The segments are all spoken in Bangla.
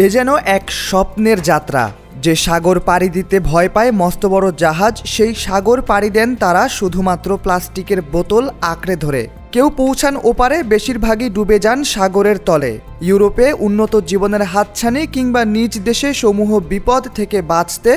এ যেন এক স্বপ্নের যাত্রা। যে সাগর পাড়ি দিতে ভয় পায় মস্ত বড় জাহাজ, সেই সাগর পাড়ি দেন তারা শুধুমাত্র প্লাস্টিকের বোতল আঁকড়ে ধরে। কেউ পৌঁছান ওপারে, বেশিরভাগই ডুবে যান সাগরের তলে। ইউরোপে উন্নত জীবনের হাতছানি কিংবা নিজ দেশে সমূহ বিপদ থেকে বাঁচতে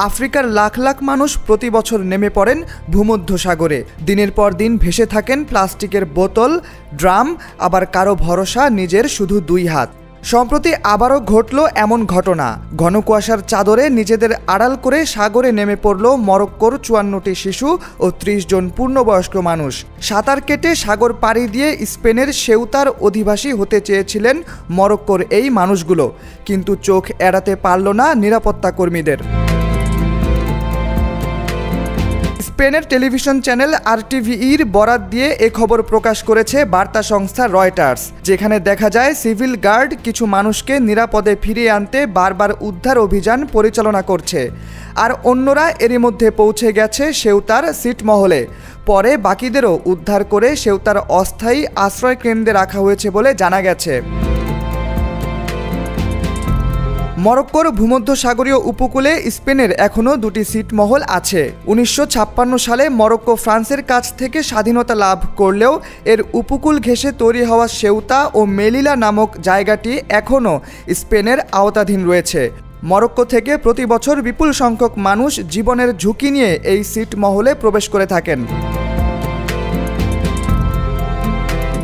আফ্রিকার লাখ লাখ মানুষ প্রতি বছর নেমে পড়েন ভূমধ্যসাগরে। দিনের পর দিন ভেসে থাকেন প্লাস্টিকের বোতল, ড্রাম, আবার কারো ভরসা নিজের শুধু 2 হাত। সম্প্রতি আবারও ঘটল এমন ঘটনা। ঘন কুয়াশার চাদরে নিজেদের আড়াল করে সাগরে নেমে পড়ল মরক্কোর 54টি শিশু ও 30 জন পূর্ণবয়স্ক মানুষ। সাঁতার কেটে সাগর পাড়ি দিয়ে স্পেনের সেউতার অধিবাসী হতে চেয়েছিলেন মরক্কোর এই মানুষগুলো, কিন্তু চোখ এড়াতে পারল না নিরাপত্তা কর্মীদের। স্পেনের টেলিভিশন চ্যানেল RTVEর বরাত দিয়ে এ খবর প্রকাশ করেছে বার্তা সংস্থা রয়টার্স, যেখানে দেখা যায় সিভিল গার্ড কিছু মানুষকে নিরাপদে ফিরিয়ে আনতে বারবার উদ্ধার অভিযান পরিচালনা করছে, আর অন্যরা এরই মধ্যে পৌঁছে গেছে সেউতার ছিটমহলে। পরে বাকিদেরও উদ্ধার করে সেউতার অস্থায়ী আশ্রয় কেন্দ্রে রাখা হয়েছে বলে জানা গেছে। মরক্কোর ভূমধ্যসাগরীয় উপকূলে স্পেনের এখনও 2টি ছিটমহল আছে। 1956 সালে মরক্কো ফ্রান্সের কাছ থেকে স্বাধীনতা লাভ করলেও এর উপকূল ঘেঁষে তৈরি হওয়া সেউতা ও মেলিলা নামক জায়গাটি এখনও স্পেনের আওতাধীন রয়েছে। মরক্কো থেকে প্রতি বছর বিপুল সংখ্যক মানুষ জীবনের ঝুঁকি নিয়ে এই ছিটমহলে প্রবেশ করে থাকেন।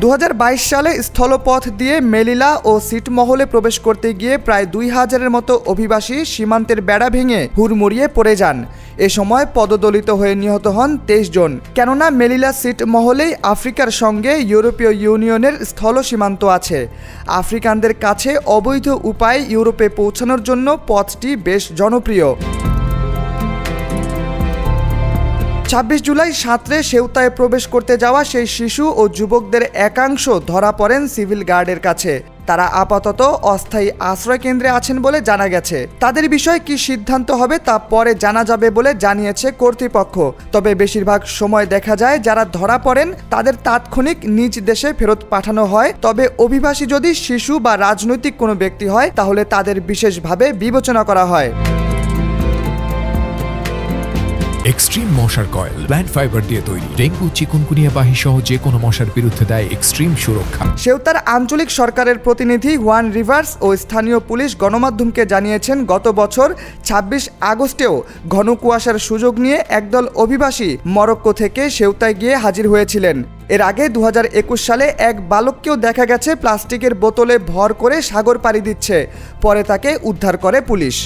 2022 সালে স্থলপথ দিয়ে মেলিলা ও ছিটমহলে প্রবেশ করতে গিয়ে প্রায় 2000-এর মতো অভিবাসী সীমান্তের বেড়া ভেঙে হুড়মুড়িয়ে পড়ে যান। এ সময় পদদলিত হয়ে নিহত হন 23 জন। কেননা মেলিলা ছিটমহলেই আফ্রিকার সঙ্গে ইউরোপীয় ইউনিয়নের স্থল সীমান্ত আছে। আফ্রিকানদের কাছে অবৈধ উপায়ে ইউরোপে পৌঁছানোর জন্য পথটি বেশ জনপ্রিয়। 26 জুলাই সাঁতরে সেউতায় প্রবেশ করতে যাওয়া সেই শিশু ও যুবকদের একাংশ ধরা পড়েন সিভিল গার্ডের কাছে। তারা আপাতত অস্থায়ী আশ্রয় কেন্দ্রে আছেন বলে জানা গেছে। তাদের বিষয়ে কি সিদ্ধান্ত হবে তা পরে জানা যাবে বলে জানিয়েছে কর্তৃপক্ষ। তবে বেশিরভাগ সময় দেখা যায় যারা ধরা পড়েন তাদের তাৎক্ষণিক নিজ দেশে ফেরত পাঠানো হয়। তবে অভিবাসী যদি শিশু বা রাজনৈতিক কোনো ব্যক্তি হয় তাহলে তাদের বিশেষভাবে বিবেচনা করা হয়। এক্সট্রিম মশার কয়েল প্ল্যান্ট ফাইবার দিয়ে তৈরি, ডেঙ্গু, চিকুনগুনিয়া বাহি সহ যে কোনো মশার বিরুদ্ধে দেয় এক্সট্রিম সুরক্ষা। সেউতার আঞ্চলিক সরকারের প্রতিনিধি হুয়ান রিভার্স ও স্থানীয় পুলিশ গণমাধ্যমকে জানিয়েছেন, গত বছর 26 আগস্টেও ঘন কুয়াশার সুযোগ নিয়ে একদল অভিবাসী মরক্কো থেকে সেউতায় গিয়ে হাজির হয়েছিলেন। এর আগে 2021 সালে এক বালককেও দেখা গেছে প্লাস্টিকের বোতলে ভর করে সাগর পাড়ি দিচ্ছে। পরে তাকে উদ্ধার করে পুলিশ।